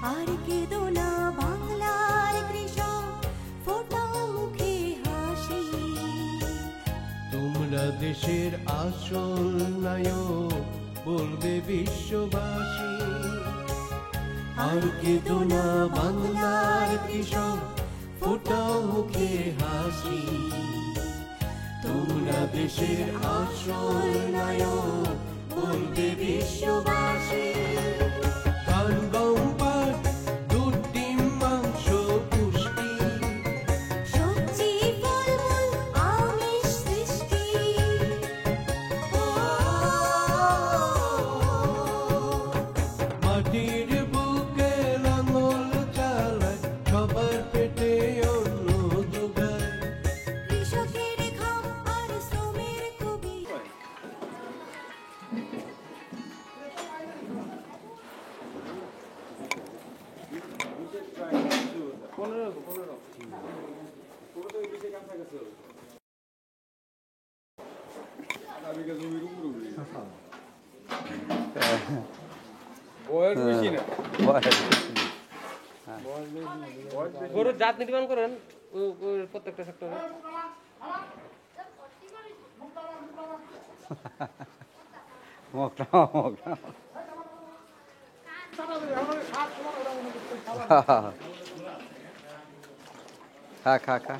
আর কেঁদো না বাংলার কৃষক, ফোটাও মুখে হাসি। তোমরা দেশের আসল নায়ক, বলবে বিশ্ববাসী। আর কেঁদো না বাংলার কৃষক, ফোটাও মুখে হাসি। তোমরা দেশের আসল নায়ক, বলবে বিশ্ববাসী। ধান গম পাট দুধ ডিম মাংস পুষ্টি, সবজি ফলমূল আমিষ সৃষ্টি। মাটির বুকে লাঙল চালায়, সবার পেটে অন্ন যোগায়। কৃষকের ঘাম আর শ্রমের কবি। গরুর জাত নির্মাণ করেন প্রত্যেকটা সেক্টরে। খা খা খা।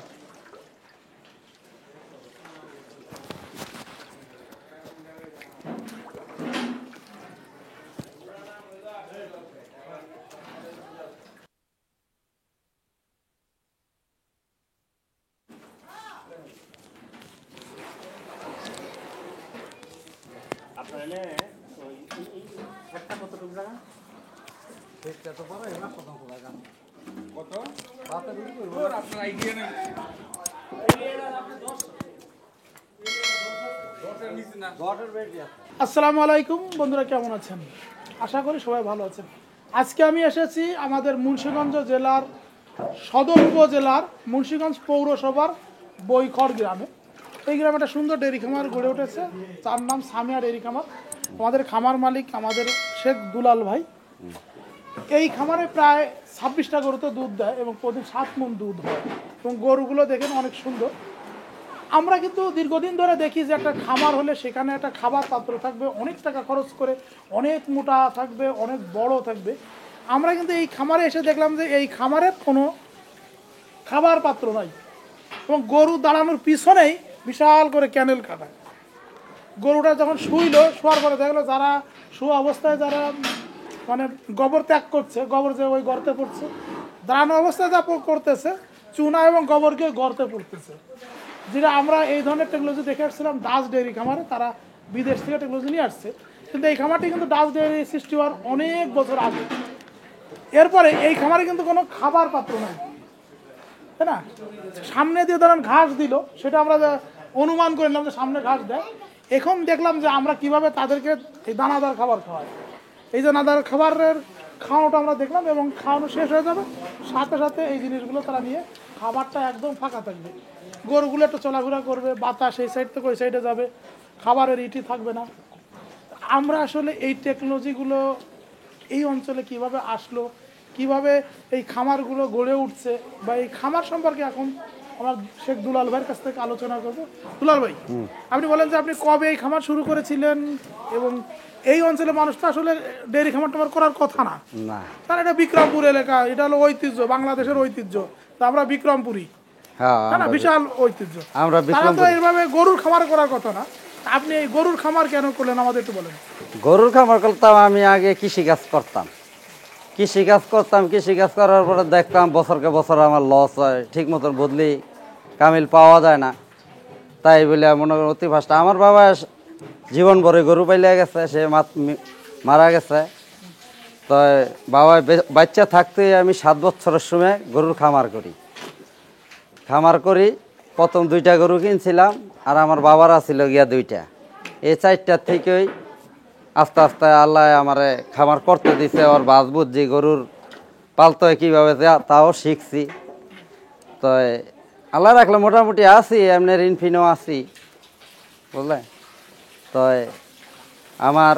আসসালামু আলাইকুম বন্ধুরা, কেমন আছেন? আশা করি সবাই ভালো আছেন। আজকে আমি এসেছি আমাদের মুন্সিগঞ্জ জেলার সদর উপজেলার মুন্সিগঞ্জ পৌরসভার বৈখড় গ্রামে। এই গ্রামে একটা সুন্দর ডেয়ারি খামার গড়ে উঠেছে, তার নাম সামিয়া ডেয়ারি খামার। আমাদের খামার মালিক আমাদের শেখ দুলাল ভাই। এই খামারে প্রায় 26টা গরুতে দুধ দেয় এবং প্রতিদিন 7 মণ দুধ হয় এবং গরুগুলো দেখেন অনেক সুন্দর। আমরা কিন্তু দীর্ঘদিন ধরে দেখি যে একটা খামার হলে সেখানে একটা খাবার পাত্র থাকবে, অনেক টাকা খরচ করে, অনেক মোটা থাকবে, অনেক বড় থাকবে। আমরা কিন্তু এই খামারে এসে দেখলাম যে এই খামারের কোনো খাবার পাত্র নাই এবং গরু দাঁড়ানোর পিছনেই বিশাল করে ক্যানেল কাটা। গরুটা যখন শোয়ার পরে দেখলো যারা শোয়া অবস্থায় যারা মানে গোবর ত্যাগ করছে, গোবর যে ওই গর্তে পড়ছে, দাঁড়ানো অবস্থায় যা করতেছে চুনা এবং গোবরকে গর্তে পড়তেছে। যেটা আমরা এই ধরনের টেকনোলজি দেখে আসছিলাম ডাচ ডেয়ারি খামারে, তারা বিদেশ থেকে টেকনোলজি নিয়ে আসছে, কিন্তু এই খামারটি কিন্তু ডাচ ডেয়ারি সৃষ্টি হওয়ার অনেক বছর আগে। এরপরে এই খামারে কিন্তু কোনো খাবার পাত্র নাই, তাই না? সামনে দিয়ে ধরেন ঘাস দিল, সেটা আমরা অনুমান করে নিলাম যে সামনে ঘাস দেয়। এখন দেখলাম যে আমরা কিভাবে তাদেরকে এই দানাদার খাবার খাওয়াই। এই যে দানাদার খাবারের খাওয়ানোটা আমরা দেখলাম এবং খাওয়ানো শেষ হয়ে যাবে, সাথে সাথে এই জিনিসগুলো তারা নিয়ে খাবারটা একদম ফাঁকা থাকবে, গরুগুলো একটু চলাফেরা করবে, বাতাস এই সাইড থেকে ওই সাইডে যাবে, খাবারের ইটি থাকবে না। আমরা আসলে এই টেকনোলজিগুলো এই অঞ্চলে কিভাবে আসলো, কিভাবে এই খামারগুলো গড়ে উঠছে, বা এই খামার সম্পর্কে এখন আমার শেখ দুলাল ভাইয়ের কাছ থেকে আলোচনা করবো। দুলাল ভাই, আপনি বলেন যে আপনি কবে এই খামার শুরু করেছিলেন এবং এই অঞ্চলে মানুষ তো আসলে ডেয়ারি খামার টামার করার কথা না, তার এটা বিক্রমপুর এলাকা, এটা হলো ঐতিহ্য, বাংলাদেশের ঐতিহ্য। তো আমরা বিক্রমপুরি, না বিশাল ঐতিহ্য, তারা তো এইভাবে গরুর খামার করার কথা না। আপনি এই গরুর খামার কেন করলেন আমাদের একটু বলেন। গরুর খামার করতাম, আমি আগে কৃষিকাজ করতাম, কৃষিকাজ করার পরে দেখতাম বছরকে বছর আমার লস হয়, ঠিক মতন বদলি কামিল পাওয়া যায় না। তাই বলে মনে করেন অতি ফার্স্ট আমার বাবা জীবন ভরে গরু পাইলে গেছে, সে মারা গেছে। তো বাবা বাচ্চা থাকতে আমি 7 বছরের সময় গরুর খামার করি। প্রথম 2টা গরু কিনছিলাম আর আমার বাবার ছিল গিয়া 2টা। এই 4টার থেকেই আস্তে আস্তে আল্লাহ আমারে খামার করতে দিছে। ওর বাস বুঝছি গরুর পালতে হয় কীভাবে, তাও শিখছি। তো আল্লাহ রাখলে মোটামুটি আছি, এমনি ঋণফিনও আছি, বুঝলে। তো আমার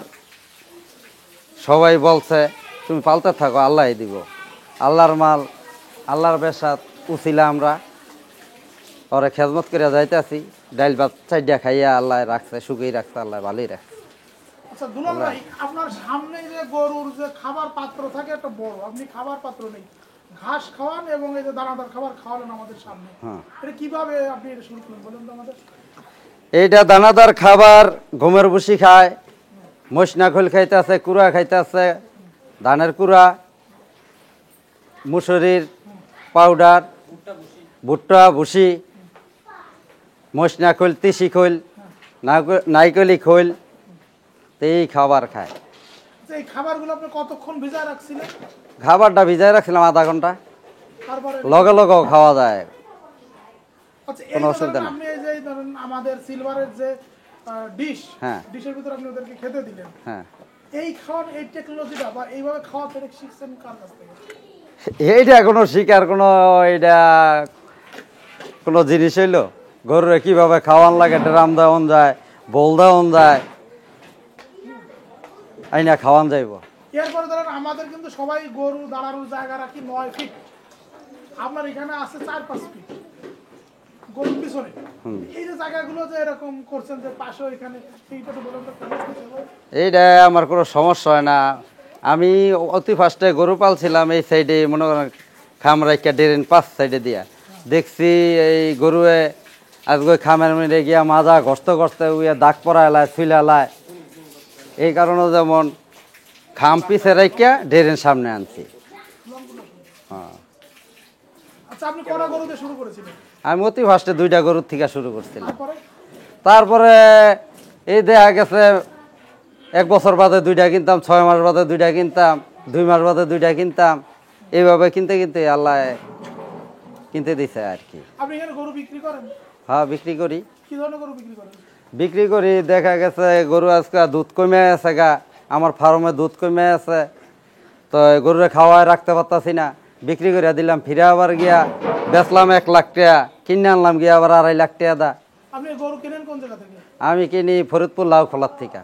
সবাই বলছে তুমি পালতে থাকো, আল্লাহই দিব। আল্লাহর মাল, আল্লাহর বেশাত উছিলা আমরা ওরে খেজমত করে যাইতেছি। ডাইল ভাত চাইডা খাইয়া আল্লাহ রাখছে, সুখেই রাখছে, আল্লাহ ভালোই রাখছে। আচ্ছা দুলাল ভাই, আপনার সামনে যে গরুর যে খাবার পাত্র থাকে একটা বড়, আপনি খাবার পাত্র নেই, ঘাস খাওয়ান এবং এই যে দানাদার খাবার খাওয়ালেন আমাদের সামনে, এটা কিভাবে আপনি এটা শুরু করলেন বলেন তো আমাদের? এইটা দানাদার খাবার, গমের ভুসি খায়, মশনা খোল খাইতেছে, কুড়া খাইতেছে, ধানের কুড়া, মুসুরির পাউডার, ভুট্টা ভুসি, মশনা খোল, তিসি খোল, নাইকলি খোল, এই খাবার খায়। আচ্ছা, এই খাবারগুলো আপনি কতক্ষণ ভিজায় রাখছিলেন? খাবারটা ভিজাই রাখছিলাম আধা ঘন্টা, তারপরে লগে লগেও খাওয়া যায়। আচ্ছা, এই কোনো যে অসুবিধা ধরেন নেই। আপনি এই যে ধরেন আমাদের সিলভারের যে ডিশ, হ্যাঁ। ডিশের ভিতরে আপনি ওদেরকে খেতে দিলেন, হ্যাঁ, এই খাওয়ার এই টেকনোলজিটা বা এইভাবে খাওয়া ফেরে শিখছেন কার কাছ থেকে? এইটা কোনো শিকার কোনো এইটা কোনো জিনিস হইলো? গরুরে কিভাবে খাওয়ান লাগে, ড্রাম দেওয়ান যায়, বল দেওয়ান যায়, আইনা খাওয়ান যাইব। এরপরে ধরেন আমাদের কিন্তু সবাই গরু দাঁড়ানোর জায়গা রাখি 9 ফিট, আপনার এখানে আছে 4-5 ফিট গরুর পিছনে। এই যে জায়গাগুলো যে এরকম করছেন যে পাশে এখানে, এইটা তো বলেন তো কেমন হচ্ছে? এইটা আমার কোনো সমস্যা হয় না। আমি অতি ফার্স্টে গরু পালছিলাম এই সাইডে, মনে করেন খামরাইকা ডেরেন 5 সাইডে দিয়া দেখছি এই গরুয়ে আজকে খামের মেরে গিয়া মাজা ঘস্ত ঘস্তে উইয়া দাগ পরা এলায়, ছুইলা এলায়। এই কারণে যেমন খাম পিছে রাইকা ডেরেন সামনে আনছি। হ্যাঁ, আচ্ছা, আপনি কটা গরু দিয়ে শুরু করেছিলেন? আমি অতি ফার্স্টে 2টা গরুর থেকে শুরু করছিলাম। তারপরে তারপরে এই দেখা গেছে 1 বছর বাদে 2টা কিনতাম, 6 মাস বাদে 2টা কিনতাম, 2 মাস বাদে 2টা কিনতাম, এইভাবে কিনতে কিনতে আল্লাহ কিনতে দিছে আর কি। আপনি এখানে গরু বিক্রি করেন? হ্যাঁ, বিক্রি করি। কি ধরনের গরু বিক্রি করেন? বিক্রি করি, দেখা গেছে গরু আজকে দুধ কমে আছে গা, আমার ফার্মে দুধ কমে আছে, তো গরুরে খাওয়ায় রাখতে পারতাছি না, বিক্রি করে দিলাম। ফিরে আবার গিয়া বেচলাম 1 লাখ টাকা, কিনে আনলাম গিয়া আবার 2.5 লাখ টাকা দা। আপনি গরু কেনেন কোন জায়গা থেকে? আমি কিনি ফরিদপুর লাউখোলার থেকে।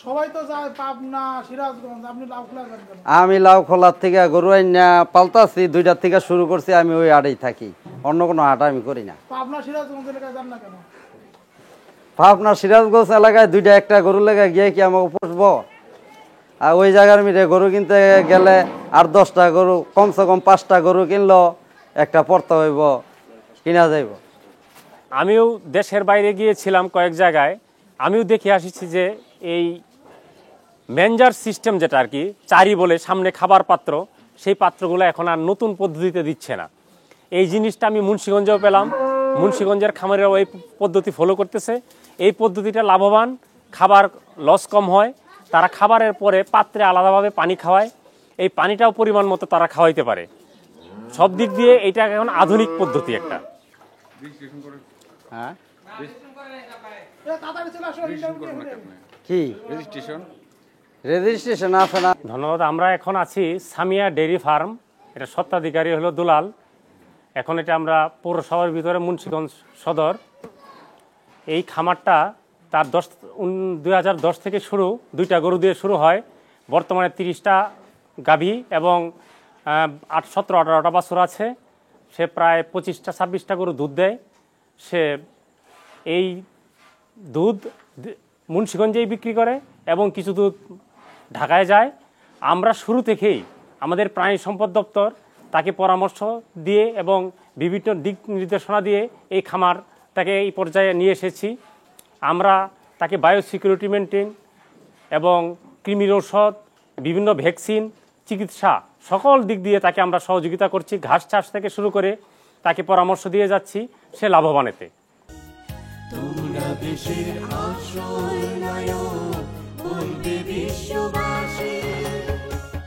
সবাই তো যায় পাবনা, সিরাজগঞ্জ, আপনি লাউখোলা যান কেন? আমি লাউখোলার থেকে গরু আইনা পালতাছি, 2টার থেকে শুরু করছি। আমি ওই হাটেই থাকি, অন্য কোনো হাট আমি করি না। পাবনা, সিরাজগঞ্জ এলাকায় যান না কেন? আপনার সিরাজগঞ্জ এলাকায় 2টা একটা গরু লেগে গিয়ে কি আমাকে পুষবো? আর ওই জায়গার মিটে গরু কিনতে গেলে আর 10টা গরু, কমসে কম 5টা গরু কিনলো একটা পড়তে হইব, কিনা যাইব। আমিও দেশের বাইরে গিয়েছিলাম কয়েক জায়গায়, আমিও দেখে আসছি যে এই ম্যানজার সিস্টেম যেটা আর কি, চারি বলে সামনে খাবার পাত্র, সেই পাত্রগুলো এখন আর নতুন পদ্ধতিতে দিচ্ছে না। এই জিনিসটা আমি মুন্সিগঞ্জেও পেলাম, মুন্সিগঞ্জের খামারেরাও এই পদ্ধতি ফলো করতেছে। এই পদ্ধতিটা লাভবান, খাবার লস কম হয়, তারা খাবারের পরে পাত্রে আলাদাভাবে পানি খাওয়ায়, এই পানিটাও পরিমাণ মতো তারা খাওয়াইতে পারে। সব দিক দিয়ে এটা এখন আধুনিক পদ্ধতি একটা। হ্যাঁ, তাড়াতাড়ি চলে আসো, ইন্টারভিউ নিয়ে। কি রেজিস্ট্রেশন আছে না? ধন্যবাদ। আমরা এখন আছি সামিয়া ডেইরি ফার্ম, এটা স্বত্বাধিকারী হলো দুলাল। এখন এটা আমরা পৌরসভার ভিতরে মুন্সিগঞ্জ সদর। এই খামারটা তার 2010 থেকে শুরু, 2টা গরু দিয়ে শুরু হয়। বর্তমানে 30টা গাভী এবং 17-18টা বাছুর আছে। সে প্রায় 25-26টা গরু দুধ দেয়। সে এই দুধ মুন্সিগঞ্জেই বিক্রি করে এবং কিছু দুধ ঢাকায় যায়। আমরা শুরু থেকেই আমাদের প্রাণী সম্পদ দপ্তর তাকে পরামর্শ দিয়ে এবং বিভিন্ন দিক নির্দেশনা দিয়ে এই খামার তাকে এই পর্যায়ে নিয়ে এসেছি। আমরা তাকে বায়োসিকিউরিটি মেনটেন এবং কৃমির ঔষধ, বিভিন্ন ভ্যাকসিন, চিকিৎসা সকল দিক দিয়ে তাকে আমরা সহযোগিতা করছি। ঘাস চাষ থেকে শুরু করে তাকে পরামর্শ দিয়ে যাচ্ছি, সে লাভবান এতে। তোমরা দেশের আসল নায়ক, বলবে বিশ্ববাসী